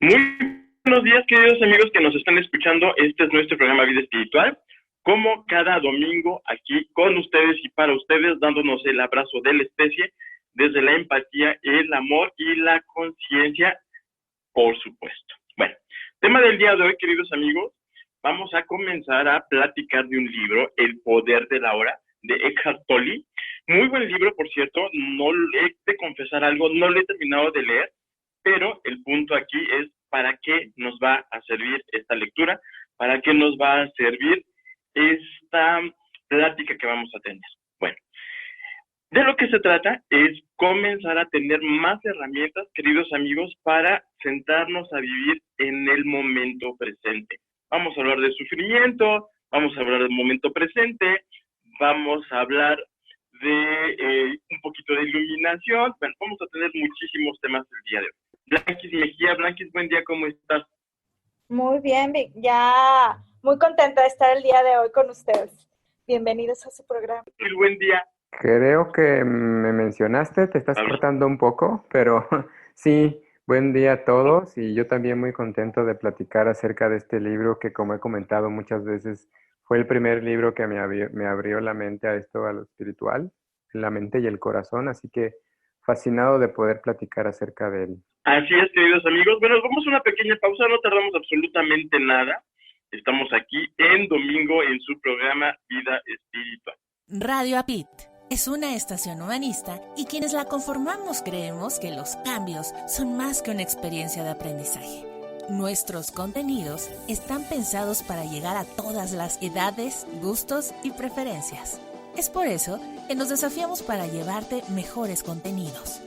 Muy buenos días, queridos amigos que nos están escuchando. Este es nuestro programa Vida Espiritual. Como cada domingo, aquí con ustedes y para ustedes, dándonos el abrazo de la especie, desde la empatía, el amor y la conciencia, por supuesto. Bueno, tema del día de hoy, queridos amigos, vamos a comenzar a platicar de un libro, El Poder de la Hora, de Eckhart Tolle. Muy buen libro, por cierto. No he de confesar algo, no lo he terminado de leer, pero el punto aquí es para qué nos va a servir esta lectura, para qué nos va a servir esta plática que vamos a tener. Bueno, de lo que se trata es comenzar a tener más herramientas, queridos amigos, para sentarnos a vivir en el momento presente. Vamos a hablar de sufrimiento, vamos a hablar del momento presente, vamos a hablar de un poquito de iluminación. Bueno, vamos a tener muchísimos temas el día de hoy. Blanquis Mejía, Blanquis, buen día, ¿cómo estás? Muy bien, Vic. Ya muy contenta de estar el día de hoy con ustedes. Bienvenidos a su programa. Y buen día. Creo que me mencionaste, te estás Pablo. cortando un poco, pero sí, buen día a todos y yo también muy contento de platicar acerca de este libro que, como he comentado muchas veces, fue el primer libro que me abrió la mente a esto, a lo espiritual, la mente y el corazón, así que fascinado de poder platicar acerca de él. Así es, queridos amigos. Bueno, vamos a una pequeña pausa, no tardamos absolutamente nada. Estamos aquí en domingo en su programa Vida Espiritual. Radio Apit es una estación humanista y quienes la conformamos creemos que los cambios son más que una experiencia de aprendizaje. Nuestros contenidos están pensados para llegar a todas las edades, gustos y preferencias. Es por eso que nos desafiamos para llevarte mejores contenidos.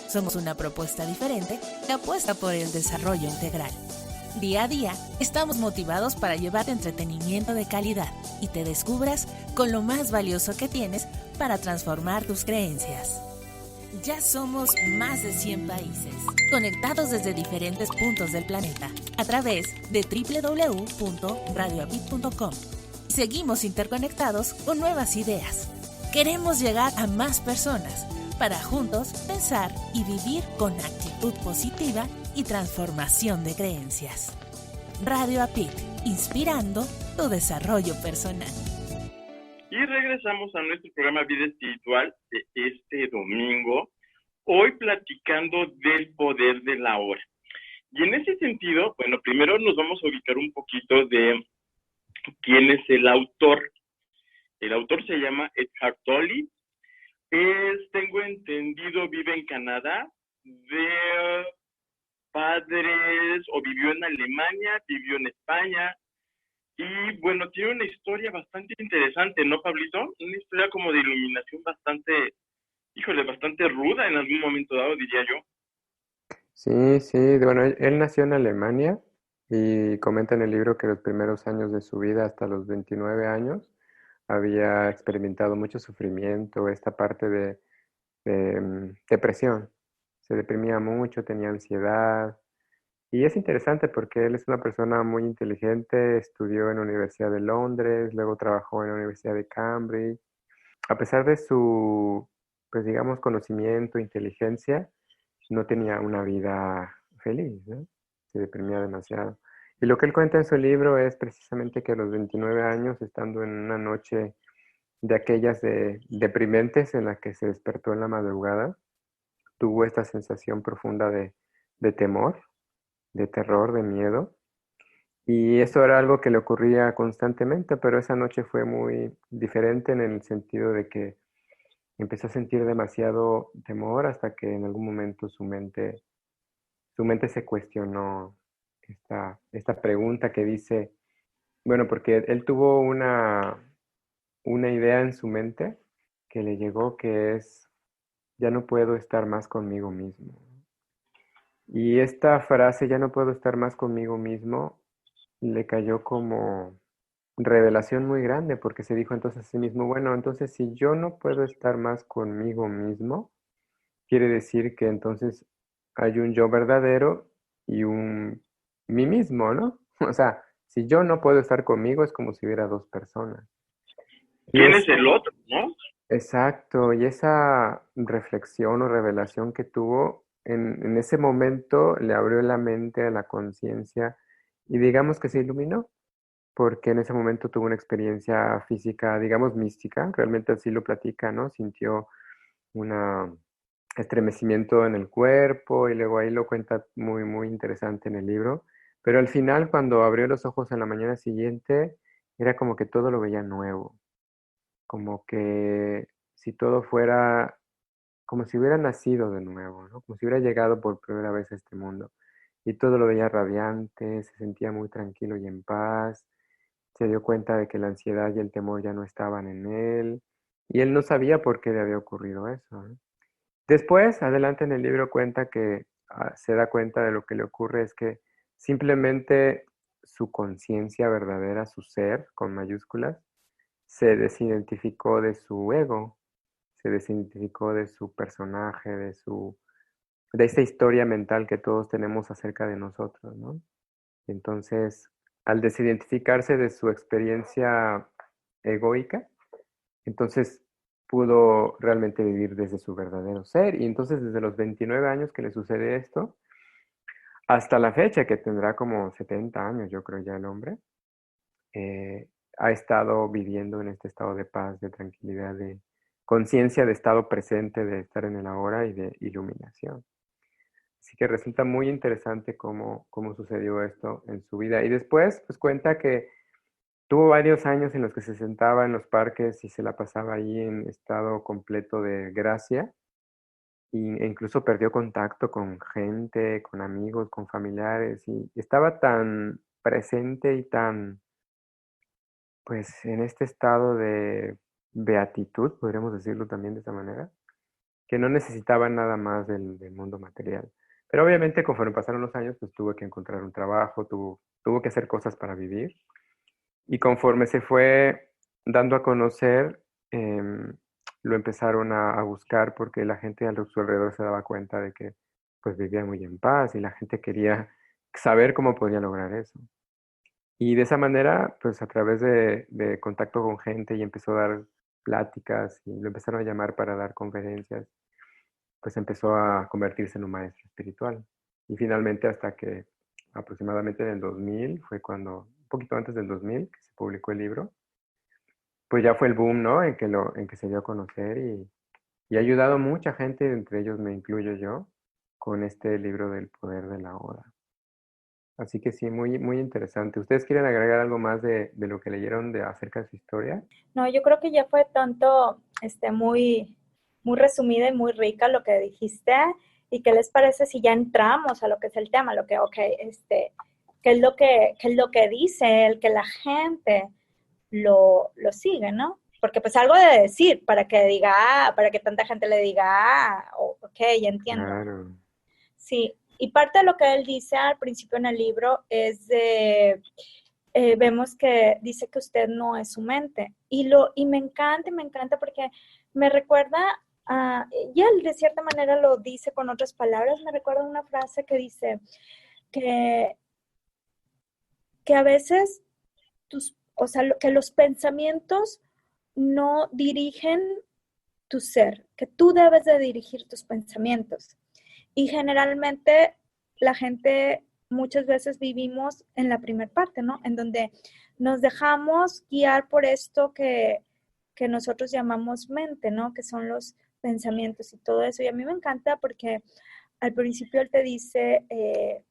Somos una propuesta diferente que apuesta por el desarrollo integral. Día a día, estamos motivados para llevarte entretenimiento de calidad y te descubras con lo más valioso que tienes para transformar tus creencias. Ya somos más de 100 países, conectados desde diferentes puntos del planeta a través de www.radioapit.com. Seguimos interconectados con nuevas ideas. Queremos llegar a más personas para juntos pensar y vivir con actitud positiva y transformación de creencias. Radio Apit, inspirando tu desarrollo personal. Y regresamos a nuestro programa Vida Espiritual de este domingo, hoy platicando del poder de la hora. Y en ese sentido, bueno, primero nos vamos a ubicar un poquito de quién es el autor. El autor se llama Eckhart Tolle. Tengo entendido, vive en Canadá, de padres, o vivió en Alemania, vivió en España, y bueno, tiene una historia bastante interesante, ¿no, Pablito? Una historia como de iluminación bastante, bastante ruda en algún momento dado, diría yo. Sí, bueno, él nació en Alemania y comenta en el libro que los primeros años de su vida, hasta los 29 años, había experimentado mucho sufrimiento, esta parte de depresión. Se deprimía mucho, tenía ansiedad. Y es interesante porque él es una persona muy inteligente, estudió en la Universidad de Londres, luego trabajó en la Universidad de Cambridge. A pesar de su, pues digamos, conocimiento, inteligencia, no tenía una vida feliz, ¿no? Se deprimía demasiado. Y lo que él cuenta en su libro es precisamente que a los 29 años, estando en una noche de aquellas deprimentes en la que se despertó en la madrugada, tuvo esta sensación profunda de temor, de terror, de miedo. Y eso era algo que le ocurría constantemente, pero esa noche fue muy diferente en el sentido de que empezó a sentir demasiado temor hasta que en algún momento su mente se cuestionó esta pregunta que dice, bueno, porque él tuvo una idea en su mente que le llegó que es, ya no puedo estar más conmigo mismo. Y esta frase, ya no puedo estar más conmigo mismo, le cayó como revelación muy grande porque se dijo entonces a sí mismo, bueno, entonces si yo no puedo estar más conmigo mismo, quiere decir que entonces hay un yo verdadero y un mí mismo, ¿no? O sea, si yo no puedo estar conmigo es como si hubiera dos personas. Y ¿Quién es eso, el otro, no? exacto, y esa reflexión o revelación que tuvo en ese momento le abrió la mente a la conciencia y digamos que se iluminó, porque en ese momento tuvo una experiencia física, digamos, mística, realmente así lo platica, ¿no? Sintió un estremecimiento en el cuerpo y luego ahí lo cuenta muy, muy interesante en el libro. Pero al final, cuando abrió los ojos en la mañana siguiente, era como que todo lo veía nuevo, como que si todo fuera, como si hubiera nacido de nuevo, ¿no? Como si hubiera llegado por primera vez a este mundo. Y todo lo veía radiante, se sentía muy tranquilo y en paz. Se dio cuenta de que la ansiedad y el temor ya no estaban en él. Y él no sabía por qué le había ocurrido eso, ¿no? Después, adelante en el libro cuenta que se da cuenta de lo que le ocurre es que simplemente su conciencia verdadera, su ser, con mayúsculas, se desidentificó de su ego, se desidentificó de su personaje, de esa historia mental que todos tenemos acerca de nosotros, ¿no? Entonces, al desidentificarse de su experiencia egoica, entonces pudo realmente vivir desde su verdadero ser. Y entonces desde los 29 años que le sucede esto, hasta la fecha que tendrá como 70 años, yo creo ya el hombre, ha estado viviendo en este estado de paz, de tranquilidad, de conciencia, de estado presente, de estar en el ahora y de iluminación. Así que resulta muy interesante cómo sucedió esto en su vida. Y después, pues cuenta que tuvo varios años en los que se sentaba en los parques y se la pasaba ahí en estado completo de gracia e incluso perdió contacto con gente, con amigos, con familiares y estaba tan presente y tan, pues, en este estado de beatitud, podríamos decirlo también de esa manera, que no necesitaba nada más del mundo material. Pero obviamente conforme pasaron los años, pues tuvo que encontrar un trabajo, tuvo que hacer cosas para vivir. Y conforme se fue dando a conocer, lo empezaron a buscar porque la gente a su alrededor se daba cuenta de que pues vivía muy en paz y la gente quería saber cómo podía lograr eso. Y de esa manera, pues a través de contacto con gente y empezó a dar pláticas y lo empezaron a llamar para dar conferencias, pues empezó a convertirse en un maestro espiritual. Y finalmente hasta que aproximadamente en el 2000, fue cuando, un poquito antes del 2000, que se publicó el libro, pues ya fue el boom, ¿no? En que se dio a conocer y ha ayudado a mucha gente, entre ellos me incluyo yo, con este libro del poder de la hora. Así que sí, muy, muy interesante. ¿Ustedes quieren agregar algo más de lo que leyeron acerca de su historia? No, yo creo que ya fue tanto, muy, muy resumida y muy rica lo que dijiste. ¿Y qué les parece si ya entramos a lo que es el tema? ¿Qué es lo que dice el que la gente lo sigue, ¿no? Porque pues algo de decir para que diga, para que tanta gente le diga, ok, ya entiendo. Claro. Sí, y parte de lo que él dice al principio en el libro es vemos que dice que usted no es su mente. Y me encanta porque me recuerda y él de cierta manera lo dice con otras palabras, me recuerda una frase que dice que, que a veces que los pensamientos no dirigen tu ser, que tú debes de dirigir tus pensamientos. Y generalmente la gente muchas veces vivimos en la primera parte, ¿no? En donde nos dejamos guiar por esto que nosotros llamamos mente, ¿no? Que son los pensamientos y todo eso. Y a mí me encanta porque al principio él te dice, te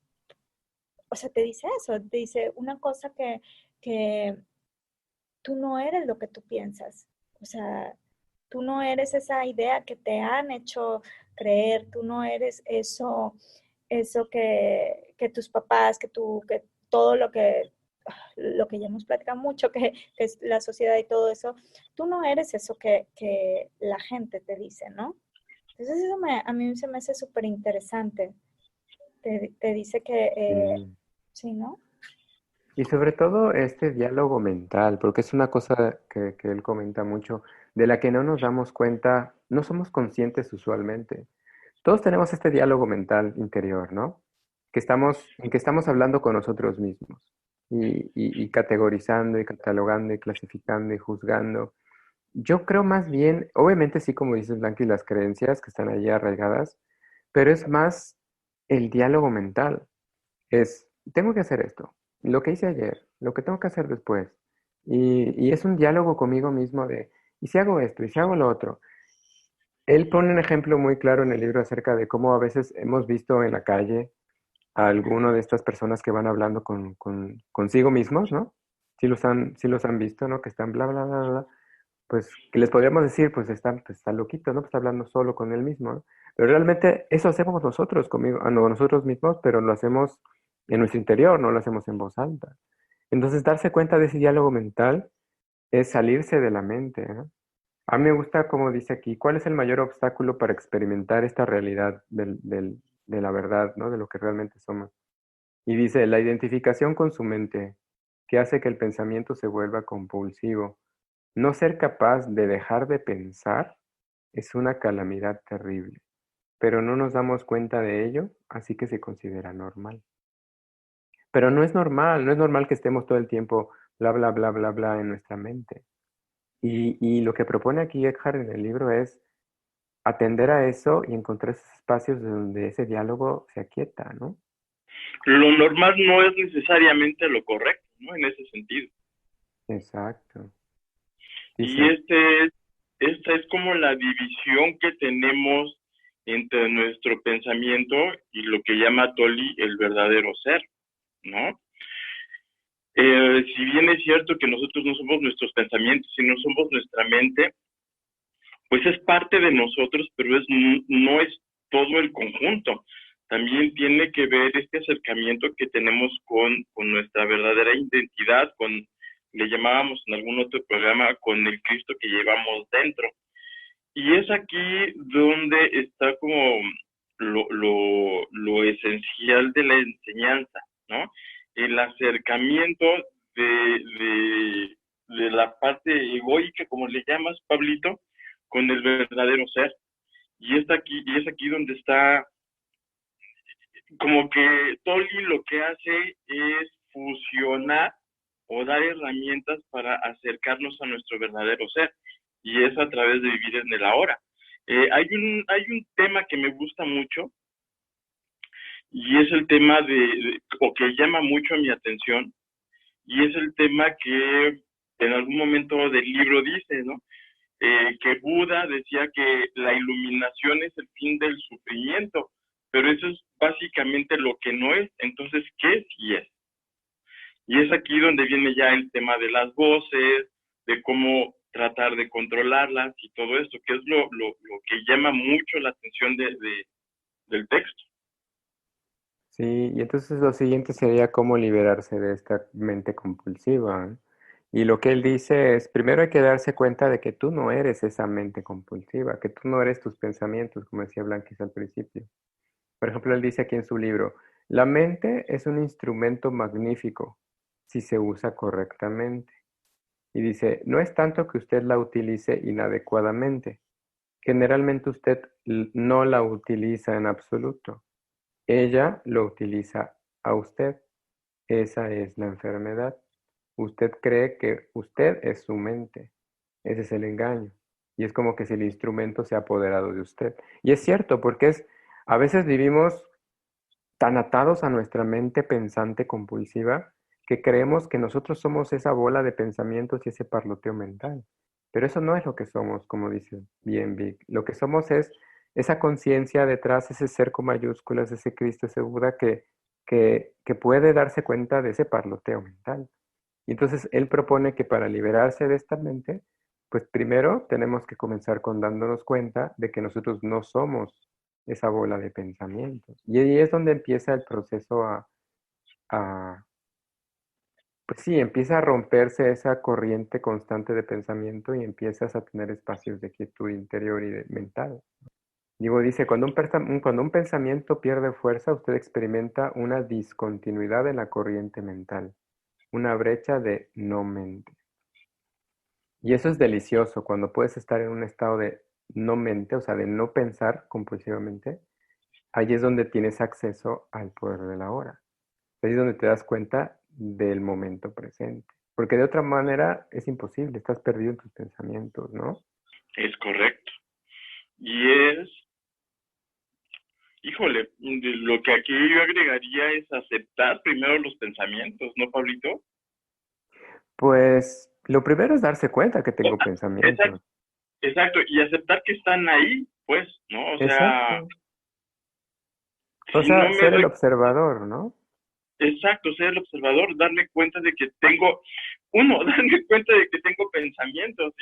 dice eso, te dice una cosa que tú no eres lo que tú piensas. O sea, tú no eres esa idea que te han hecho creer, tú no eres eso que tus papás, que todo lo que ya hemos platicado mucho, que es la sociedad y todo eso, tú no eres eso que la gente te dice, ¿no? Entonces eso a mí se me hace súper interesante. Te dice que, Sí. sí, ¿no? Y sobre todo este diálogo mental, porque es una cosa que él comenta mucho, de la que no nos damos cuenta, no somos conscientes usualmente. Todos tenemos este diálogo mental interior, ¿no? En que estamos hablando con nosotros mismos y categorizando y catalogando y clasificando y juzgando. Yo creo más bien, obviamente sí, como dices, Blanqui, las creencias que están ahí arraigadas, pero es más el diálogo mental. Es, tengo que hacer esto, lo que hice ayer, lo que tengo que hacer después. Y es un diálogo conmigo mismo de, ¿y si hago esto? ¿Y si hago lo otro? Él pone un ejemplo muy claro en el libro acerca de cómo a veces hemos visto en la calle a alguno de estas personas que van hablando consigo mismos, ¿no? Sí los han visto, ¿no? Que están bla, bla, bla, bla. Pues que les podríamos decir, pues está loquito, ¿no? Pues está hablando solo con él mismo, ¿no? Pero realmente eso hacemos nosotros conmigo, no, nosotros mismos, pero lo hacemos en nuestro interior, no lo hacemos en voz alta. Entonces, darse cuenta de ese diálogo mental es salirse de la mente, ¿no? A mí me gusta como dice aquí, ¿cuál es el mayor obstáculo para experimentar esta realidad de la verdad, ¿no? De lo que realmente somos? Y dice, la identificación con su mente, que hace que el pensamiento se vuelva compulsivo. No ser capaz de dejar de pensar es una calamidad terrible, pero no nos damos cuenta de ello, así que se considera normal. Pero no es normal, no es normal que estemos todo el tiempo bla, bla, bla, bla, bla en nuestra mente. Y lo que propone aquí Eckhart en el libro es atender a eso y encontrar esos espacios donde ese diálogo se aquieta, ¿no? Lo normal no es necesariamente lo correcto, ¿no? En ese sentido. Exacto. Y Dice, esta es como la división que tenemos entre nuestro pensamiento y lo que llama Tolle el verdadero ser, ¿no? Si bien es cierto que nosotros no somos nuestros pensamientos, sino somos nuestra mente, pues es parte de nosotros, pero no es todo el conjunto. También tiene que ver este acercamiento que tenemos con nuestra verdadera identidad, le llamábamos en algún otro programa, con el Cristo que llevamos dentro. Y es aquí donde está como lo esencial de la enseñanza, ¿no? El acercamiento de, de, de la parte egoica, como le llamas, Pablito, con el verdadero ser. Y es aquí donde está, como que Tolly lo que hace es fusionar o dar herramientas para acercarnos a nuestro verdadero ser, y es a través de vivir en el ahora. Hay un tema que me gusta mucho, y es el tema o que llama mucho mi atención, y es el tema que en algún momento del libro dice, ¿no? Que Buda decía que la iluminación es el fin del sufrimiento, pero eso es básicamente lo que no es. Entonces, ¿qué sí es? Y es aquí donde viene ya el tema de las voces, de cómo tratar de controlarlas y todo esto, que es lo que llama mucho la atención del texto. sí, y entonces lo siguiente sería cómo liberarse de esta mente compulsiva, ¿no? Y lo que él dice es, primero hay que darse cuenta de que tú no eres esa mente compulsiva, que tú no eres tus pensamientos, como decía Blanquis al principio. Por ejemplo, él dice aquí en su libro, la mente es un instrumento magnífico si se usa correctamente. Y dice, no es tanto que usted la utilice inadecuadamente. Generalmente usted no la utiliza en absoluto. Ella lo utiliza a usted. Esa es la enfermedad. Usted cree que usted es su mente. Ese es el engaño. Y es como que si el instrumento se ha apoderado de usted. Y es cierto, porque a veces vivimos tan atados a nuestra mente pensante compulsiva que creemos que nosotros somos esa bola de pensamientos y ese parloteo mental. Pero eso no es lo que somos, como dice bien Vic. Lo que somos es esa conciencia detrás, ese ser con mayúsculas, ese Cristo, ese Buda que puede darse cuenta de ese parloteo mental. Y entonces él propone que para liberarse de esta mente, pues primero tenemos que comenzar con dándonos cuenta de que nosotros no somos esa bola de pensamientos. Y ahí es donde empieza el proceso a, pues sí, empieza a romperse esa corriente constante de pensamiento y empiezas a tener espacios de quietud interior y mental. Digo, dice, cuando un pensamiento pierde fuerza, usted experimenta una discontinuidad en la corriente mental, una brecha de no mente. Y eso es delicioso, cuando puedes estar en un estado de no mente, o sea, de no pensar compulsivamente, ahí es donde tienes acceso al poder de la hora. Ahí es donde te das cuenta del momento presente. Porque de otra manera es imposible, estás perdido en tus pensamientos, ¿no? Es correcto. Y es Híjole, lo que aquí yo agregaría es aceptar primero los pensamientos, ¿no, Pablito? Pues lo primero es darse cuenta que O- tengo Exacto, pensamientos. exacto, y aceptar que están ahí, pues, ¿no? O sea, Exacto. O si no sea, me ser el doy, observador, ¿no? exacto, ser el observador, darme cuenta de que tengo, uno, darme cuenta de que tengo pensamientos,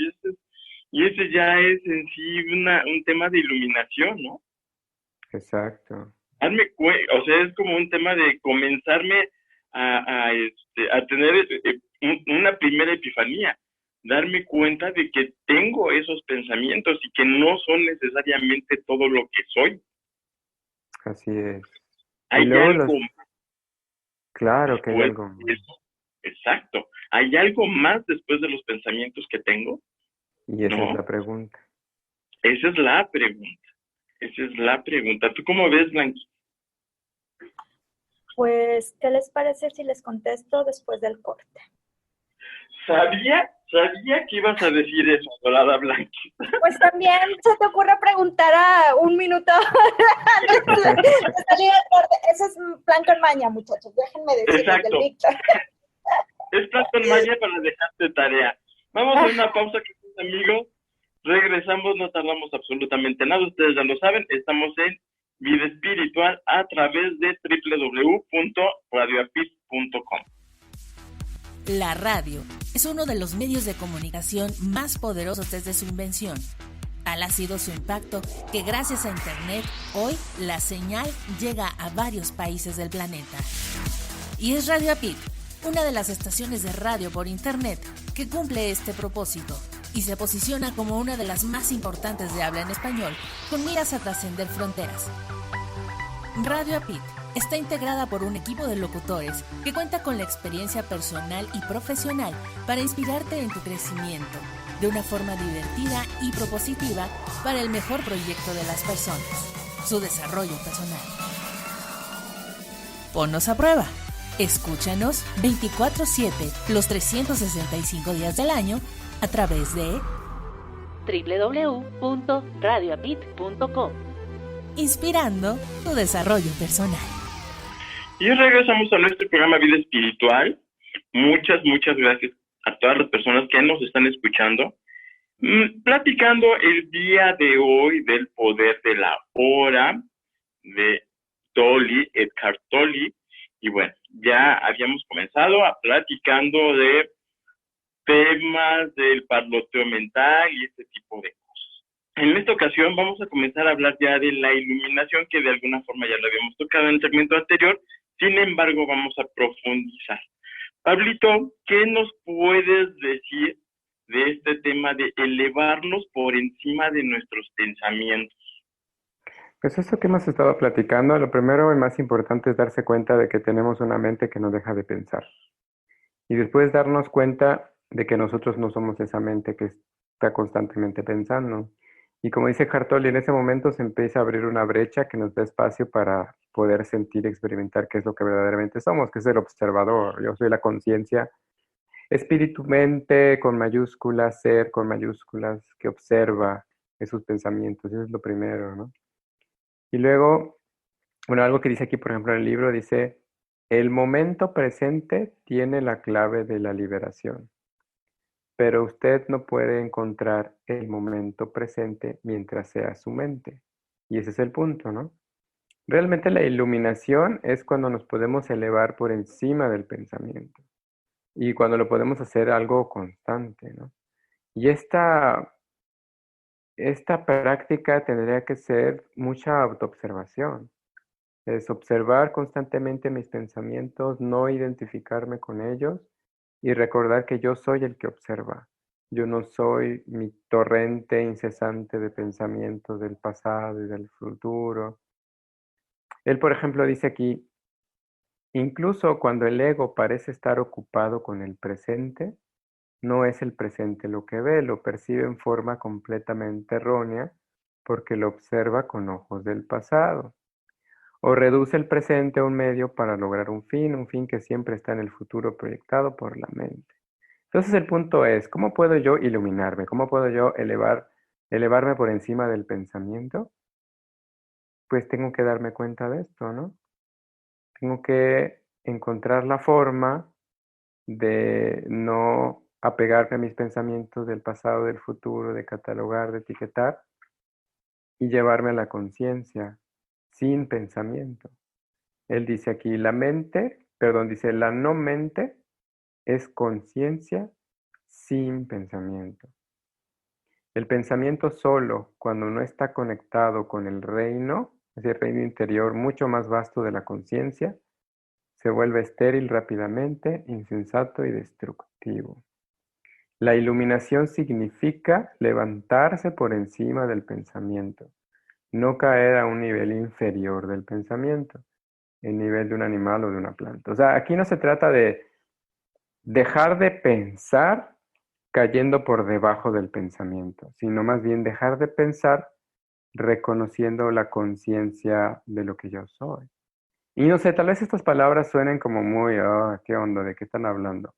y ese ya es en sí un tema de iluminación, ¿no? Exacto. O sea, es como un tema de comenzarme a tener una primera epifanía, darme cuenta de que tengo esos pensamientos y que no son necesariamente todo lo que soy. Así es. Y Hay luego algo los, claro que hay después algo de más. eso, exacto. Hay algo más después de los pensamientos que tengo, Y esa es ¿no? la pregunta. Esa es la pregunta. Esa es la pregunta. ¿Tú cómo ves, Blanqui? Pues, ¿qué les parece si les contesto después del corte? Sabía que ibas a decir eso, Dorada Blanqui. Pues también se te ocurre preguntar a un minuto antes de salir al corte. Ese es un plan con maña, muchachos. Déjenme decirles del Exacto. Víctor. Es plan con maña para dejarte tarea. Vamos a una pausa, queridos amigos. Regresamos, no tardamos absolutamente nada. Ustedes ya lo saben, estamos en Vida Espiritual a través de www.radioapit.com. La radio es uno de los medios de comunicación más poderosos desde su invención. Tal ha sido su impacto que gracias a Internet, hoy la señal llega a varios países del planeta. Y es Radio Apit, una de las estaciones de radio por Internet que cumple este propósito y se posiciona como una de las más importantes de habla en español, con miras a trascender fronteras. Radio Apit está integrada por un equipo de locutores que cuenta con la experiencia personal y profesional para inspirarte en tu crecimiento de una forma divertida y propositiva para el mejor proyecto de las personas, su desarrollo personal. Ponnos a prueba. Escúchanos 24/7 los 365 días del año a través de www.radioapit.com. Inspirando tu desarrollo personal. Y regresamos a nuestro programa Vida Espiritual. Muchas gracias a todas las personas que nos están escuchando. Platicando el día de hoy del poder de la hora de Eckhart Tolle. Y bueno, ya habíamos comenzado platicando de temas del parloteo mental y este tipo de cosas. En esta ocasión vamos a comenzar a hablar ya de la iluminación, que de alguna forma ya lo habíamos tocado en el segmento anterior. Sin embargo, vamos a profundizar. Pablito, ¿qué nos puedes decir de este tema de elevarnos por encima de nuestros pensamientos? Pues esto que hemos estado platicando, lo primero y más importante es darse cuenta de que tenemos una mente que no deja de pensar. Y después darnos cuenta de que nosotros no somos esa mente que está constantemente pensando. Y como dice Hartoli, en ese momento se empieza a abrir una brecha que nos da espacio para poder sentir y experimentar qué es lo que verdaderamente somos, que es el observador. Yo soy la conciencia, espíritu, mente con mayúsculas, ser con mayúsculas, que observa esos pensamientos. Eso es lo primero, ¿no? Y luego, bueno, algo que dice aquí, por ejemplo, en el libro, dice, el momento presente tiene la clave de la liberación, pero usted no puede encontrar el momento presente mientras sea su mente. Y ese es el punto, ¿no? Realmente la iluminación es cuando nos podemos elevar por encima del pensamiento y cuando lo podemos hacer algo constante, ¿no? Y esta práctica tendría que ser mucha autoobservación. Es observar constantemente mis pensamientos, no identificarme con ellos y recordar que yo soy el que observa. Yo no soy mi torrente incesante de pensamientos del pasado y del futuro. Él, por ejemplo, dice aquí, incluso cuando el ego parece estar ocupado con el presente, no es el presente lo que ve, lo percibe en forma completamente errónea porque lo observa con ojos del pasado. O reduce el presente a un medio para lograr un fin que siempre está en el futuro proyectado por la mente. Entonces el punto es, ¿cómo puedo yo iluminarme? ¿Cómo puedo yo elevarme por encima del pensamiento? pues tengo que darme cuenta de esto, ¿no? Tengo que encontrar la forma de no apegarme a mis pensamientos del pasado, del futuro, de catalogar, de etiquetar y llevarme a la conciencia sin pensamiento. Él dice aquí, dice, la no mente es conciencia sin pensamiento. El pensamiento solo, cuando no está conectado con el reino, es el reino interior mucho más vasto de la conciencia, se vuelve estéril rápidamente, insensato y destructivo. La iluminación significa levantarse por encima del pensamiento, no caer a un nivel inferior del pensamiento, el nivel de un animal o de una planta. O sea, aquí no se trata de dejar de pensar cayendo por debajo del pensamiento, sino más bien dejar de pensar reconociendo la conciencia de lo que yo soy. Y no sé, tal vez estas palabras suenen como muy, ¿qué onda? ¿De qué están hablando?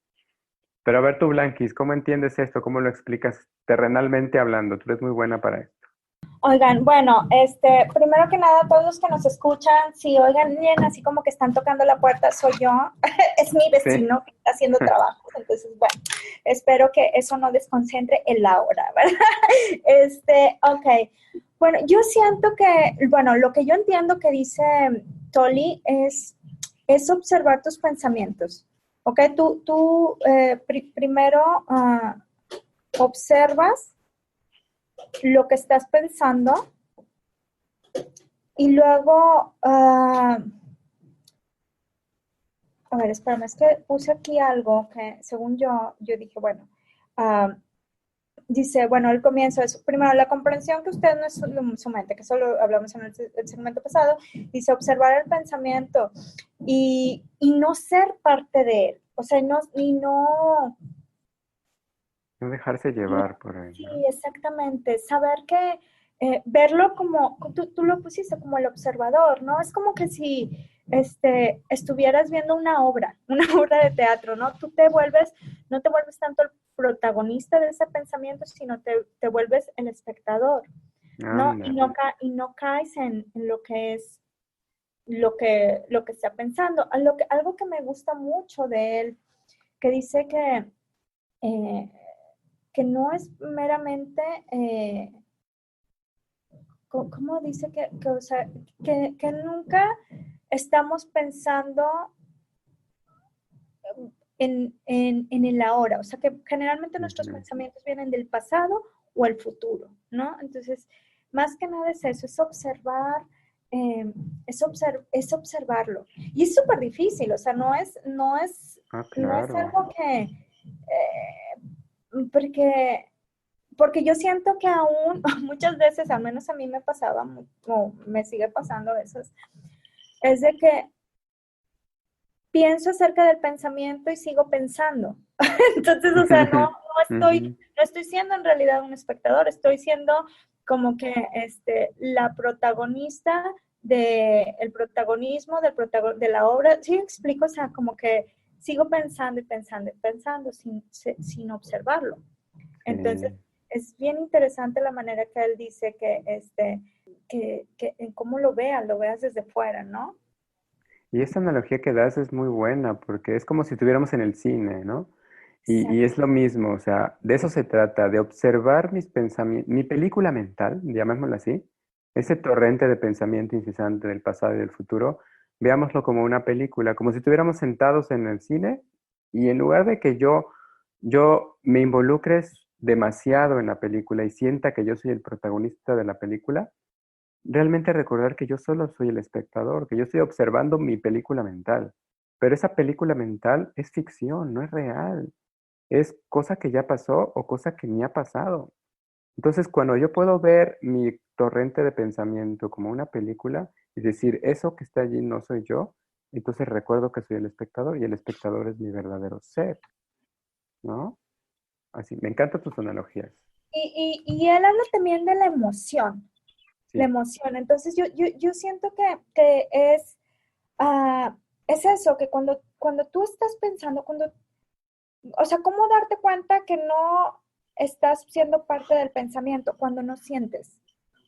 Pero a ver tú, Blanquis, ¿cómo entiendes esto? ¿Cómo lo explicas terrenalmente hablando? Tú eres muy buena para esto. Oigan, bueno, primero que nada, todos los que nos escuchan, si oigan bien, así como que están tocando la puerta, soy yo, es mi Sí. vecino que está haciendo trabajo, entonces, bueno, espero que eso no desconcentre el aura, ¿verdad? Ok, bueno, yo siento que, bueno, lo que yo entiendo que dice Tolly es observar tus pensamientos, ¿ok? Tú primero observas lo que estás pensando y luego, a ver, espérame, es que puse aquí algo que según yo dije, bueno, dice, bueno, el comienzo es, primero, la comprensión que usted no es su mente, que eso lo hablamos en el segmento pasado, dice observar el pensamiento y no ser parte de él, o sea, no, No dejarse llevar por él, sí, ¿no? exactamente. Saber que verlo como, tú lo pusiste como el observador, ¿no? Es como que si estuvieras viendo una obra de teatro, ¿no? No te vuelves tanto el protagonista de ese pensamiento, sino te vuelves el espectador, ¿no? Ándale. Y no caes en lo que es lo que está pensando. Algo que me gusta mucho de él, que dice eh, que no es meramente, ¿cómo dice o sea, que nunca estamos pensando en el ahora? O sea, que generalmente nuestros Ujú. pensamientos vienen del pasado o el futuro, ¿no? Entonces, más que nada es eso, es observar, eh, es observarlo. Y es súper difícil, o sea, Ah, no es claro. algo que, porque porque yo siento que aún muchas veces, al menos a mí me pasaba, o me sigue pasando a veces, es de que pienso acerca del pensamiento y sigo pensando. Entonces, o sea, Ujú. no estoy siendo en realidad un espectador, estoy siendo como que la protagonista el protagonismo de la obra. ¿Sí me explico? O sea, como que sigo pensando y pensando y pensando sin observarlo. Entonces, Sí. es bien interesante la manera que él dice que en cómo lo veas desde fuera, ¿no? Y esta analogía que das es muy buena porque es como si estuviéramos en el cine, ¿no? Y es lo mismo, o sea, de eso se trata, de observar mis pensamientos, mi película mental, llamémoslo así, ese torrente de pensamiento incesante del pasado y del futuro, veámoslo como una película, como si estuviéramos sentados en el cine y en lugar de que yo me involucres demasiado en la película y sienta que yo soy el protagonista de la película, realmente recordar que yo solo soy el espectador, que yo estoy observando mi película mental. Pero esa película mental es ficción, no es real. Es cosa que ya pasó o cosa que ni ha pasado. Entonces, cuando yo puedo ver mi torrente de pensamiento como una película y decir, eso que está allí no soy yo, entonces recuerdo que soy el espectador y el espectador es mi verdadero ser, ¿no? Así, me encantan tus analogías. Y él habla también de la emoción, la Sí. emoción. Entonces, yo siento que es eso, que cuando tú estás pensando, o sea, ¿cómo darte cuenta que no estás siendo parte del pensamiento cuando no sientes?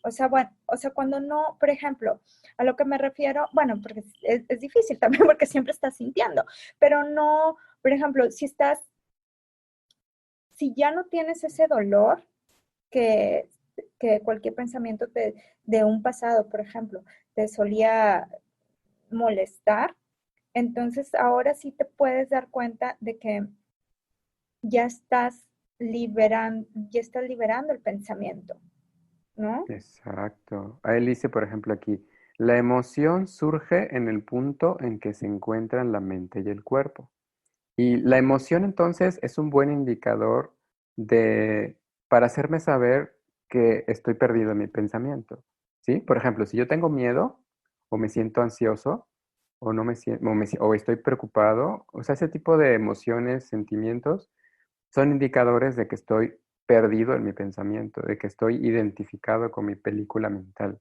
O sea, bueno, o sea, cuando no, por ejemplo, a lo que me refiero, bueno, porque es difícil también porque siempre estás sintiendo, pero no, por ejemplo, si ya no tienes ese dolor que, que cualquier pensamiento de un pasado, por ejemplo, te solía molestar, entonces ahora sí te puedes dar cuenta de que ya ya estás liberando el pensamiento, ¿no? Exacto. A él dice, por ejemplo, aquí, la emoción surge en el punto en que se encuentran la mente y el cuerpo. Y la emoción entonces es un buen indicador para hacerme saber que estoy perdido en mi pensamiento. ¿Sí? Por ejemplo, si yo tengo miedo o me siento ansioso o no me siento, o estoy preocupado, o sea, ese tipo de emociones, sentimientos, son indicadores de que estoy perdido en mi pensamiento, de que estoy identificado con mi película mental.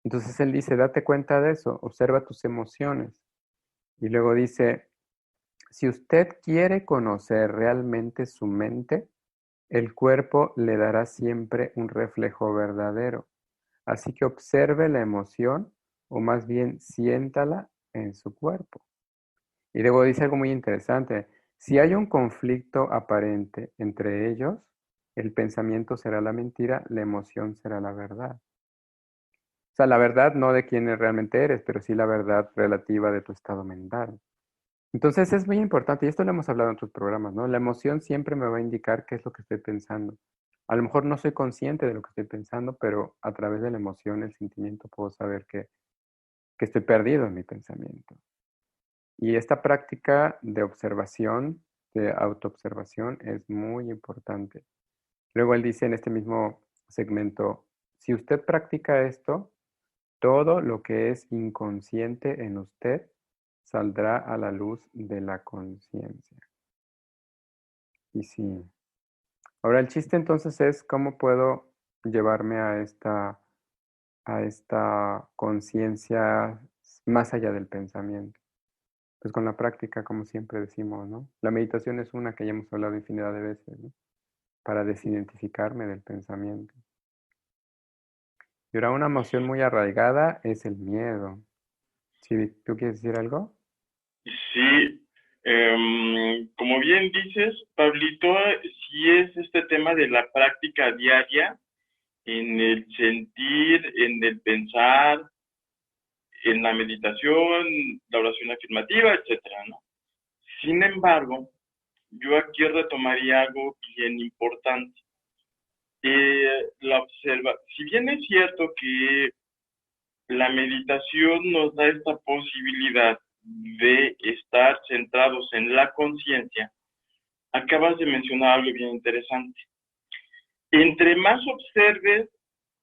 Entonces él dice, date cuenta de eso, observa tus emociones. Y luego dice, si usted quiere conocer realmente su mente, el cuerpo le dará siempre un reflejo verdadero. Así que observe la emoción, o más bien siéntala en su cuerpo. Y luego dice algo muy interesante. Si hay un conflicto aparente entre ellos, el pensamiento será la mentira, la emoción será la verdad. O sea, la verdad no de quién realmente eres, pero sí la verdad relativa de tu estado mental. Entonces es muy importante, y esto lo hemos hablado en otros programas, ¿no? La emoción siempre me va a indicar qué es lo que estoy pensando. A lo mejor no soy consciente de lo que estoy pensando, pero a través de la emoción, el sentimiento, puedo saber que estoy perdido en mi pensamiento. Y esta práctica de observación, de autoobservación, es muy importante. Luego él dice en este mismo segmento, si usted practica esto, todo lo que es inconsciente en usted saldrá a la luz de la conciencia. Y sí. Ahora el chiste entonces es cómo puedo llevarme a esta conciencia más allá del pensamiento. Pues con la práctica, como siempre decimos, ¿no? La meditación es una que ya hemos hablado infinidad de veces, ¿no? Para desidentificarme del pensamiento. Y ahora una emoción muy arraigada es el miedo. ¿Sí, tú quieres decir algo? Sí, como bien dices, Pablito, sí es este tema de la práctica diaria en el sentir, en el pensar, en la meditación, la oración afirmativa, etcétera, ¿no? Sin embargo, yo aquí retomaría algo bien importante. Si bien es cierto que la meditación nos da esta posibilidad de estar centrados en la conciencia, acabas de mencionar algo bien interesante. Entre más observes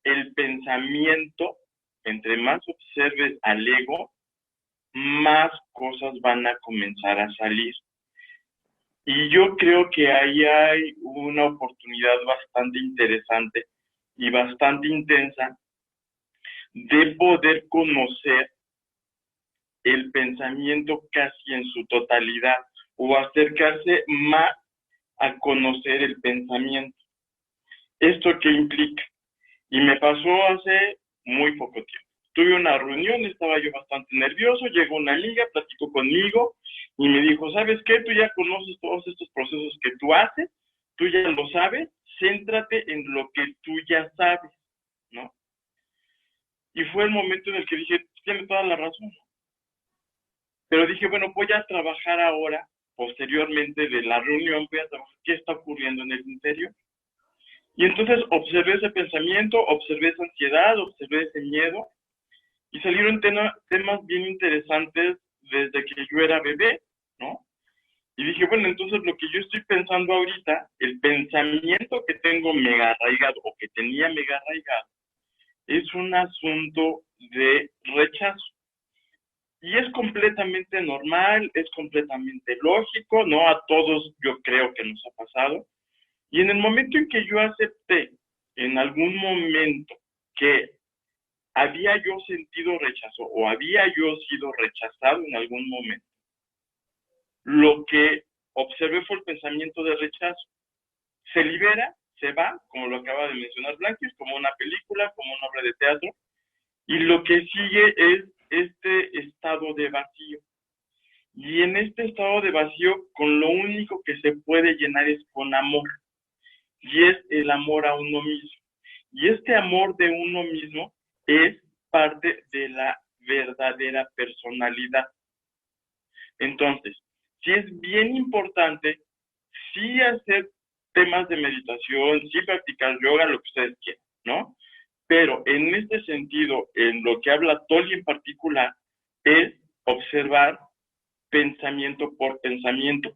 el pensamiento, entre más observes al ego, más cosas van a comenzar a salir. Y yo creo que ahí hay una oportunidad bastante interesante y bastante intensa de poder conocer el pensamiento casi en su totalidad o acercarse más a conocer el pensamiento. ¿Esto qué implica? Y me pasó hace muy poco tiempo. Tuve una reunión, estaba yo bastante nervioso, llegó una amiga, platicó conmigo y me dijo, ¿sabes qué? Tú ya conoces todos estos procesos que tú haces, tú ya lo sabes, céntrate en lo que tú ya sabes, ¿no? Y fue el momento en el que dije, tiene toda la razón. Pero dije, bueno, voy a trabajar ahora, posteriormente de la reunión, voy a trabajar qué está ocurriendo en el interior. Y entonces observé ese pensamiento, observé esa ansiedad, observé ese miedo, y salieron temas bien interesantes desde que yo era bebé, ¿no? Y dije, bueno, entonces lo que yo estoy pensando ahorita, el pensamiento que tengo mega arraigado o que tenía mega arraigado, es un asunto de rechazo. Y es completamente normal, es completamente lógico, ¿no? A todos yo creo que nos ha pasado. Y en el momento en que yo acepté, en algún momento, que había yo sentido rechazo o había yo sido rechazado en algún momento, lo que observé fue el pensamiento de rechazo. Se libera, se va, como lo acaba de mencionar Blanquis, como una película, como una obra de teatro, y lo que sigue es este estado de vacío. Y en este estado de vacío, con lo único que se puede llenar es con amor, y es el amor a uno mismo. Y este amor de uno mismo es parte de la verdadera personalidad. Entonces, sí es bien importante, sí hacer temas de meditación, sí practicar yoga, lo que ustedes quieran, ¿no? Pero en este sentido, en lo que habla Tolly en particular, es observar pensamiento por pensamiento,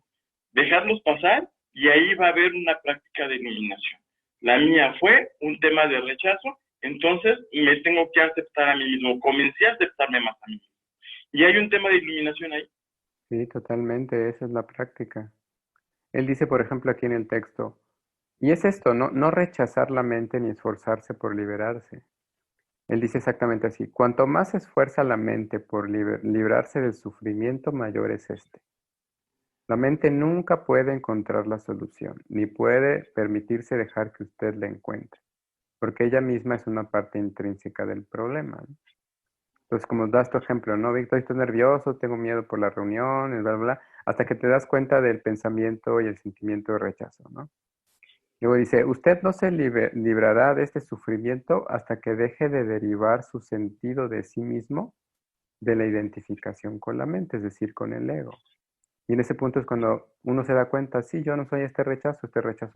dejarlos pasar y ahí va a haber una práctica de iluminación. La mía fue un tema de rechazo, entonces me tengo que aceptar a mí mismo, comencé a aceptarme más a mí mismo. Y hay un tema de iluminación ahí. Sí, totalmente, esa es la práctica. Él dice, por ejemplo, aquí en el texto, y es esto, no rechazar la mente ni esforzarse por liberarse. Él dice exactamente así, cuanto más se esfuerza la mente por librarse del sufrimiento, mayor es este. La mente nunca puede encontrar la solución, ni puede permitirse dejar que usted la encuentre, porque ella misma es una parte intrínseca del problema, ¿no? Entonces, como das tu ejemplo, ¿no, Víctor? Estoy nervioso, tengo miedo por la reunión, bla, bla, bla, hasta que te das cuenta del pensamiento y el sentimiento de rechazo, ¿no? Luego dice, usted no se librará de este sufrimiento hasta que deje de derivar su sentido de sí mismo de la identificación con la mente, es decir, con el ego. Y en ese punto es cuando uno se da cuenta, sí, yo no soy este rechazo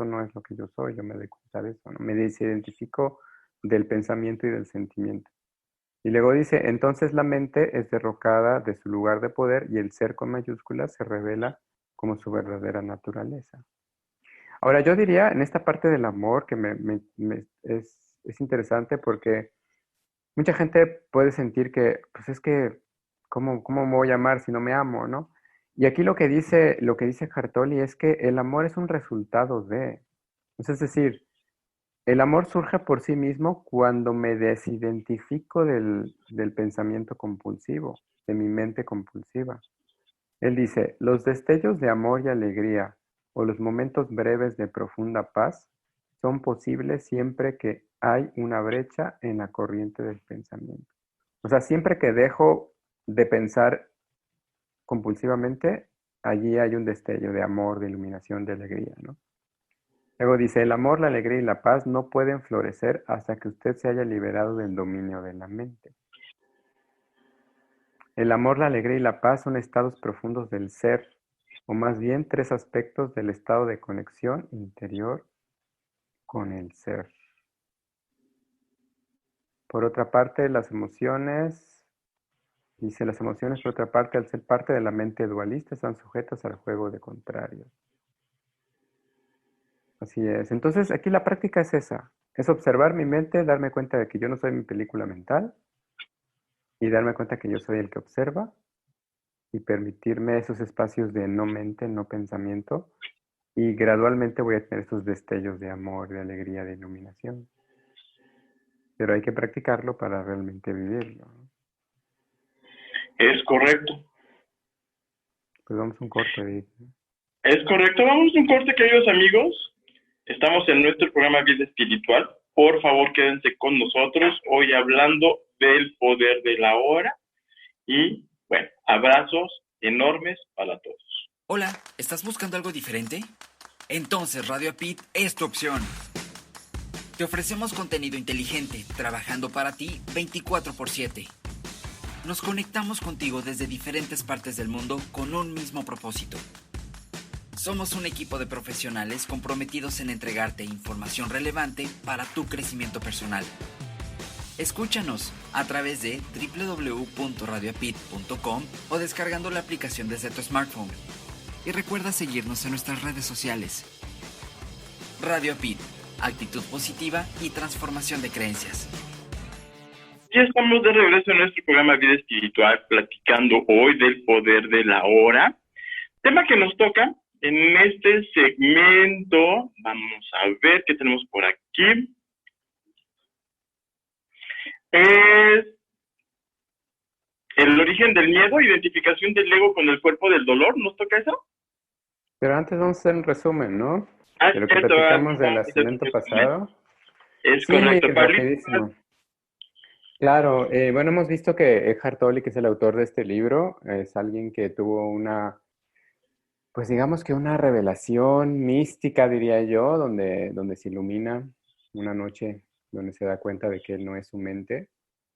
no es lo que yo soy, yo me doy cuenta de eso, ¿no? Me desidentifico del pensamiento y del sentimiento. Y luego dice, entonces la mente es derrocada de su lugar de poder y el ser con mayúsculas se revela como su verdadera naturaleza. Ahora, yo diría, en esta parte del amor, que es interesante porque mucha gente puede sentir que, pues es que, ¿cómo me voy a amar si no me amo, no? Y aquí lo que dice Hartoli es que el amor es un resultado de. Es decir, el amor surge por sí mismo cuando me desidentifico del pensamiento compulsivo, de mi mente compulsiva. Él dice, los destellos de amor y alegría o los momentos breves de profunda paz son posibles siempre que hay una brecha en la corriente del pensamiento. O sea, siempre que dejo de pensar compulsivamente, allí hay un destello de amor, de iluminación, de alegría, ¿no? Luego dice, el amor, la alegría y la paz no pueden florecer hasta que usted se haya liberado del dominio de la mente. El amor, la alegría y la paz son estados profundos del ser, o más bien 3 aspectos del estado de conexión interior con el ser. Por otra parte, las emociones, por otra parte, al ser parte de la mente dualista, están sujetas al juego de contrarios. Así es. Entonces, aquí la práctica es esa. Es observar mi mente, darme cuenta de que yo no soy mi película mental y darme cuenta que yo soy el que observa y permitirme esos espacios de no mente, no pensamiento y gradualmente voy a tener esos destellos de amor, de alegría, de iluminación. Pero hay que practicarlo para realmente vivirlo, ¿no? Es correcto. Pues vamos a un corte, Edith. Es correcto. Vamos a un corte, queridos amigos. Estamos en nuestro programa Vida Espiritual. Por favor, quédense con nosotros hoy hablando del poder de la hora. Y, bueno, abrazos enormes para todos. Hola, ¿estás buscando algo diferente? Entonces Radio Apit es tu opción. Te ofrecemos contenido inteligente, trabajando para ti 24/7. Nos conectamos contigo desde diferentes partes del mundo con un mismo propósito. Somos un equipo de profesionales comprometidos en entregarte información relevante para tu crecimiento personal. Escúchanos a través de www.radioapit.com o descargando la aplicación desde tu smartphone. Y recuerda seguirnos en nuestras redes sociales. Radio Apit, actitud positiva y transformación de creencias. Ya estamos de regreso en nuestro programa Vida Espiritual, platicando hoy del poder de la hora. Tema que nos toca en este segmento. Vamos a ver qué tenemos por aquí. Es el origen del miedo, identificación del ego con el cuerpo del dolor. ¿Nos toca eso? Pero antes vamos a hacer un resumen, ¿no? De lo que Cierto, platicamos del es el nacimiento pasado. Es Sí, correcto, Pablo. rapidísimo. Claro, bueno, hemos visto que Eckhart Tolle, que es el autor de este libro, es alguien que tuvo una, pues digamos que una revelación mística, diría yo, donde se ilumina una noche, donde se da cuenta de que él no es su mente.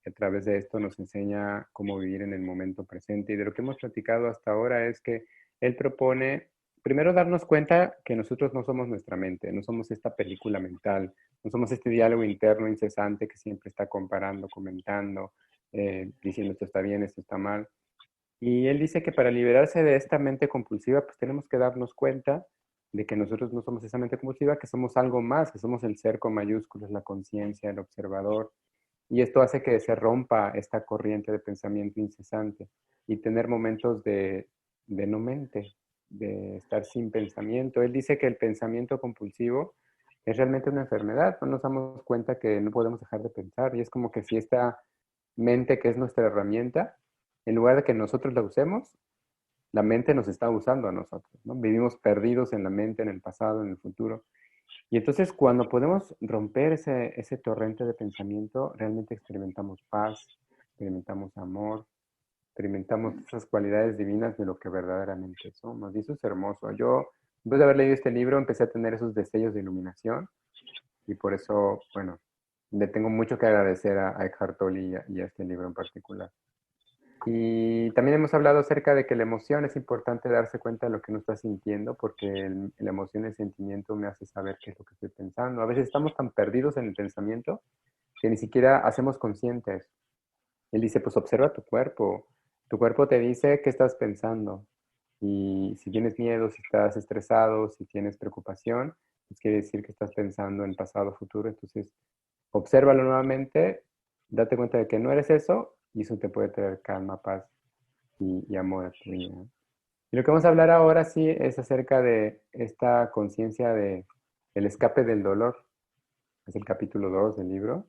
A través de esto nos enseña cómo vivir en el momento presente. Y de lo que hemos platicado hasta ahora es que él propone, primero, darnos cuenta que nosotros no somos nuestra mente, no somos esta película mental, no somos este diálogo interno incesante que siempre está comparando, comentando, diciendo esto está bien, esto está mal. Y él dice que para liberarse de esta mente compulsiva, pues tenemos que darnos cuenta de que nosotros no somos esa mente compulsiva, que somos algo más, que somos el ser con mayúsculas, la conciencia, el observador. Y esto hace que se rompa esta corriente de pensamiento incesante y tener momentos de no mente, de estar sin pensamiento. Él dice que el pensamiento compulsivo es realmente una enfermedad, no nos damos cuenta que no podemos dejar de pensar y es como que si esta mente que es nuestra herramienta, en lugar de que nosotros la usemos, la mente nos está usando a nosotros, ¿no? Vivimos perdidos en la mente, en el pasado, en el futuro. Y entonces cuando podemos romper ese torrente de pensamiento, realmente experimentamos paz, experimentamos amor, experimentamos esas cualidades divinas de lo que verdaderamente somos. Y eso es hermoso. Yo, después de haber leído este libro, empecé a tener esos destellos de iluminación y por eso, bueno, le tengo mucho que agradecer a Eckhart Tolle y a este libro en particular. Y también hemos hablado acerca de que la emoción es importante darse cuenta de lo que uno está sintiendo, porque la emoción, el sentimiento me hace saber qué es lo que estoy pensando. A veces estamos tan perdidos en el pensamiento que ni siquiera hacemos conscientes. Él dice, pues observa tu cuerpo. Tu cuerpo te dice qué estás pensando. Y si tienes miedo, si estás estresado, si tienes preocupación, pues quiere decir que estás pensando en pasado, futuro. Entonces, obsérvalo nuevamente, date cuenta de que no eres eso y eso te puede traer calma, paz y amor a tu vida. Y lo que vamos a hablar ahora sí es acerca de esta conciencia de el escape del dolor. Es el capítulo 2 del libro,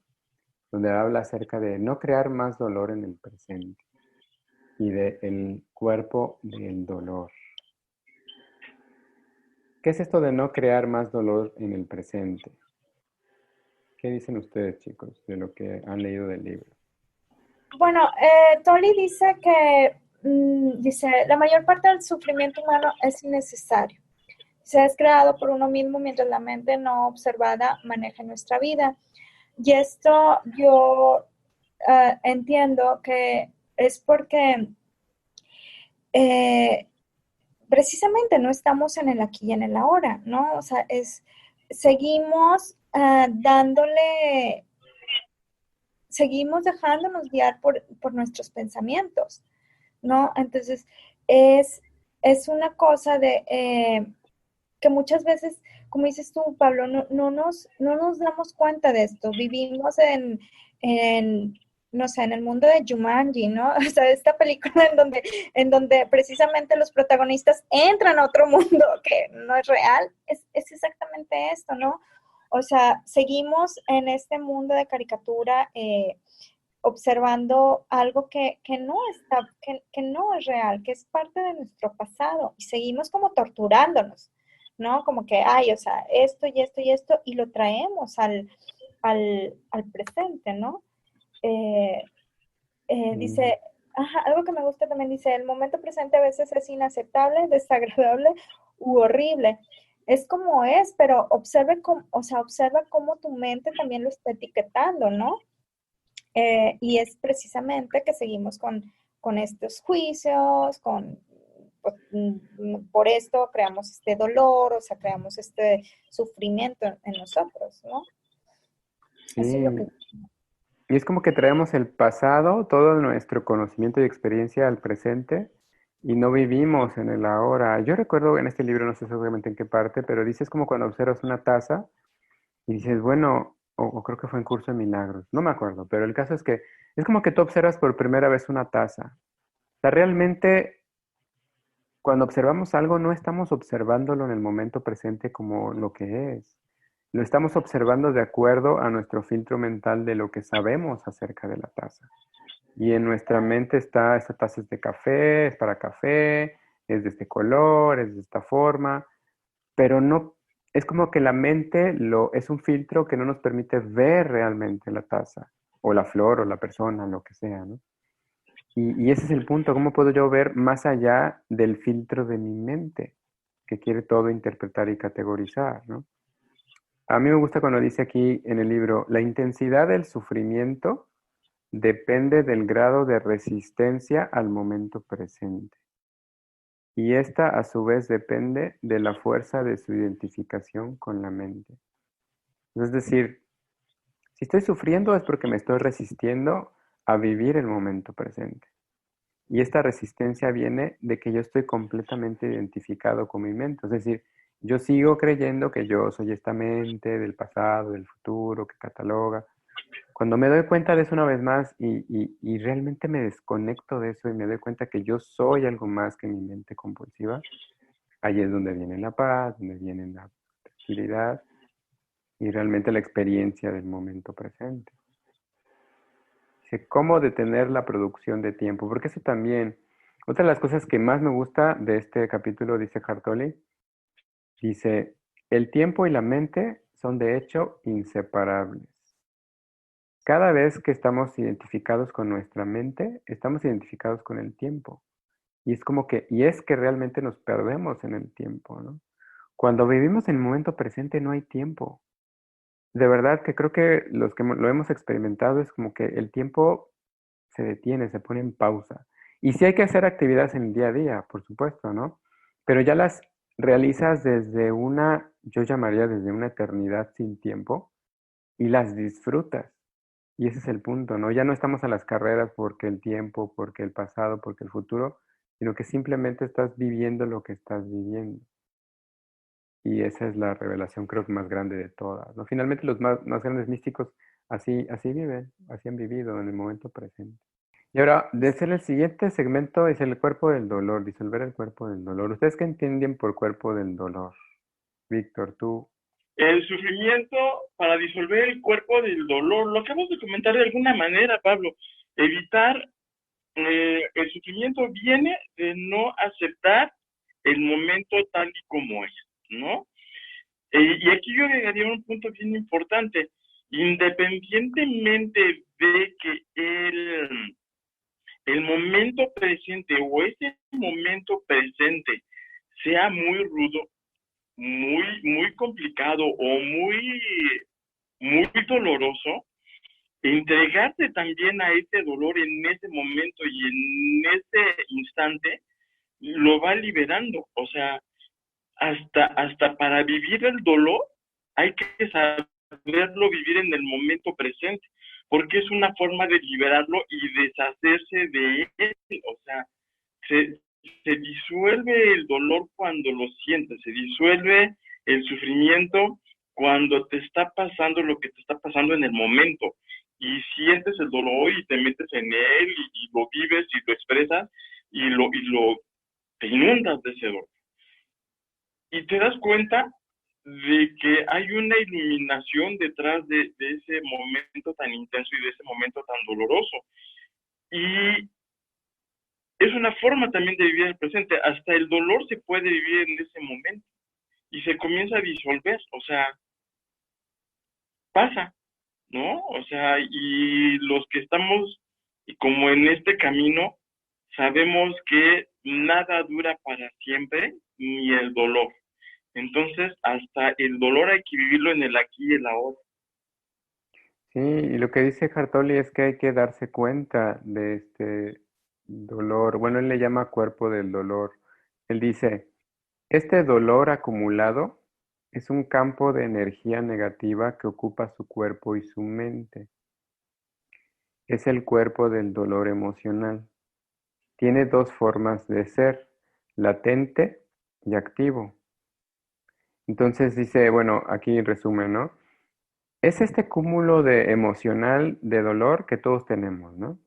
donde habla acerca de no crear más dolor en el presente y del cuerpo del dolor. ¿Qué es esto de no crear más dolor en el presente? ¿Qué dicen ustedes, chicos, de lo que han leído del libro? Bueno, Tolly dice que dice, la mayor parte del sufrimiento humano es innecesario. Se es creado por uno mismo mientras la mente no observada maneja nuestra vida. Y esto yo entiendo que es porque precisamente no estamos en el aquí y en el ahora, ¿no? O sea, seguimos seguimos dejándonos guiar por nuestros pensamientos, ¿no? Entonces, es, es una cosa de que muchas veces, como dices tú, Pablo, no nos damos cuenta de esto. Vivimos no sé, en el mundo de Jumanji, ¿no? O sea, esta película en donde precisamente los protagonistas entran a otro mundo que no es real, es exactamente esto, ¿no? O sea, seguimos en este mundo de caricatura observando algo que no es real, que es parte de nuestro pasado, y seguimos como torturándonos, ¿no? Como que, ay, o sea, esto y esto y esto, y lo traemos al presente, ¿no? Dice, ajá, algo que me gusta también, dice, el momento presente a veces es inaceptable, desagradable u horrible. Es como es, pero observa cómo tu mente también lo está etiquetando, ¿no? Y es precisamente que seguimos con estos juicios, pues, por esto creamos este dolor, o sea, creamos este sufrimiento en nosotros, ¿no? Sí, Eso es lo que... y es como que traemos el pasado, todo nuestro conocimiento y experiencia al presente y no vivimos en el ahora. Yo recuerdo en este libro, no sé seguramente en qué parte, pero dices como cuando observas una taza y dices, bueno, o creo que fue en Curso de Milagros, no me acuerdo, pero el caso es que es como que tú observas por primera vez una taza. O sea, realmente cuando observamos algo no estamos observándolo en el momento presente como lo que es. Lo estamos observando de acuerdo a nuestro filtro mental de lo que sabemos acerca de la taza. Y en nuestra mente está, esta taza es de café, es para café, es de este color, es de esta forma, pero no es como que la mente es un filtro que no nos permite ver realmente la taza, o la flor, o la persona, lo que sea, ¿no? Y ese es el punto, ¿cómo puedo yo ver más allá del filtro de mi mente, que quiere todo interpretar y categorizar, ¿no? A mí me gusta cuando dice aquí en el libro, la intensidad del sufrimiento depende del grado de resistencia al momento presente. Y esta a su vez depende de la fuerza de su identificación con la mente. Es decir, si estoy sufriendo es porque me estoy resistiendo a vivir el momento presente. Y esta resistencia viene de que yo estoy completamente identificado con mi mente. Es decir, yo sigo creyendo que yo soy esta mente del pasado, del futuro, que cataloga. Cuando me doy cuenta de eso una vez más y realmente me desconecto de eso y me doy cuenta que yo soy algo más que mi mente compulsiva, ahí es donde viene la paz, donde viene la tranquilidad y realmente la experiencia del momento presente. Dice, ¿cómo detener la producción de tiempo? Porque eso también, otra de las cosas que más me gusta de este capítulo, dice Hartoli, dice, el tiempo y la mente son de hecho inseparables. Cada vez que estamos identificados con nuestra mente, estamos identificados con el tiempo. Y es como que, y es que realmente nos perdemos en el tiempo, ¿no? Cuando vivimos en el momento presente no hay tiempo. De verdad que creo que los que lo hemos experimentado es como que el tiempo se detiene, se pone en pausa. Y sí hay que hacer actividades en el día a día, por supuesto, ¿no? Pero ya las realizas desde una, yo llamaría desde una eternidad sin tiempo y las disfrutas. Y ese es el punto, ¿no? Ya no estamos a las carreras porque el tiempo, porque el pasado, porque el futuro, sino que simplemente estás viviendo lo que estás viviendo. Y esa es la revelación creo que más grande de todas, ¿no? Finalmente los más grandes místicos así viven, así han vivido en el momento presente. Y ahora, de ser el siguiente segmento es el cuerpo del dolor, disolver el cuerpo del dolor. ¿Ustedes qué entienden por cuerpo del dolor? Víctor, tú. El sufrimiento para disolver el cuerpo del dolor. Lo acabas de comentar de alguna manera, Pablo. Evitar el sufrimiento viene de no aceptar el momento tal y como es, ¿no? Y aquí yo agregaría un punto bien importante. Independientemente de que el momento presente o ese momento presente sea muy rudo, muy complicado o muy doloroso, entregarte también a ese dolor en ese momento y en ese instante lo va liberando. O sea, hasta para vivir el dolor hay que saberlo vivir en el momento presente, porque es una forma de liberarlo y deshacerse de él. O sea, se, se disuelve el dolor cuando lo sientes, se disuelve el sufrimiento cuando te está pasando lo que te está pasando en el momento y sientes el dolor y te metes en él y lo vives y lo expresas y lo te inundas de ese dolor. Y te das cuenta de que hay una iluminación detrás de ese momento tan intenso y de ese momento tan doloroso. Y es una forma también de vivir el presente. Hasta el dolor se puede vivir en ese momento y se comienza a disolver, o sea, pasa, ¿no? O sea, y los que estamos como en este camino, sabemos que nada dura para siempre, ni el dolor. Entonces, hasta el dolor hay que vivirlo en el aquí y el ahora. Sí, y lo que dice Hartoli es que hay que darse cuenta de este dolor. Bueno, él le llama cuerpo del dolor. Él dice, este dolor acumulado es un campo de energía negativa que ocupa su cuerpo y su mente. Es el cuerpo del dolor emocional. Tiene dos formas de ser, latente y activo. Entonces dice, bueno, aquí en resumen, ¿no? Es este cúmulo de emocional de dolor que todos tenemos, ¿no?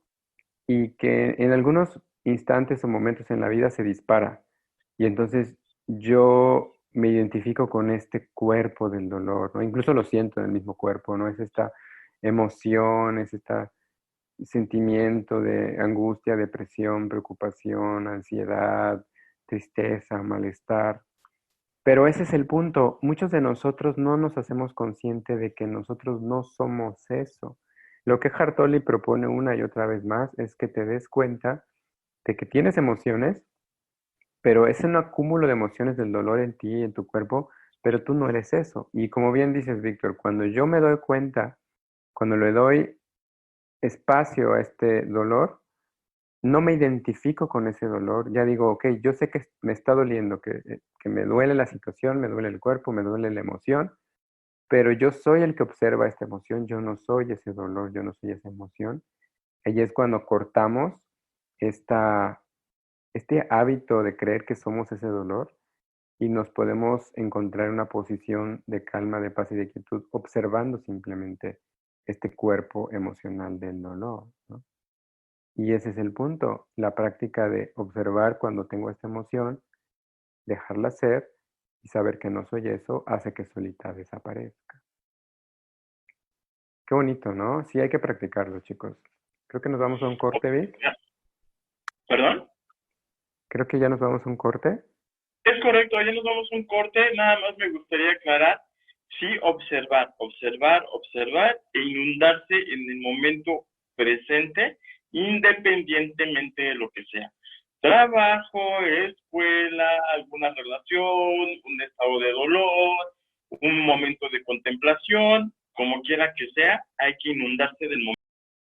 Y que en algunos instantes o momentos en la vida se dispara. Y entonces yo me identifico con este cuerpo del dolor, ¿no? Incluso lo siento en el mismo cuerpo, ¿no? Es esta emoción, es este sentimiento de angustia, depresión, preocupación, ansiedad, tristeza, malestar. Pero ese es el punto. Muchos de nosotros no nos hacemos consciente de que nosotros no somos eso. Lo que Hartoli propone una y otra vez más es que te des cuenta de que tienes emociones, pero es un acúmulo de emociones del dolor en ti y en tu cuerpo, pero tú no eres eso. Y como bien dices, Víctor, cuando yo me doy cuenta, cuando le doy espacio a este dolor, no me identifico con ese dolor. Ya digo, ok, yo sé que me está doliendo, que me duele la situación, me duele el cuerpo, me duele la emoción, pero yo soy el que observa esta emoción, yo no soy ese dolor, yo no soy esa emoción. Ahí es cuando cortamos esta, este hábito de creer que somos ese dolor y nos podemos encontrar en una posición de calma, de paz y de quietud, observando simplemente este cuerpo emocional del dolor, ¿no? Y ese es el punto, la práctica de observar cuando tengo esta emoción, dejarla ser y saber que no soy eso, hace que solita desaparezca. Qué bonito, ¿no? Sí, hay que practicarlo, chicos. Creo que nos vamos a un corte, Vic. ¿Perdón? Creo que ya nos vamos a un corte. Es correcto, ya nos vamos a un corte. Nada más me gustaría aclarar, sí, observar e inundarse en el momento presente, independientemente de lo que sea. Trabajo, escuela, alguna relación, un estado de dolor, un momento de contemplación, como quiera que sea, hay que inundarse del momento.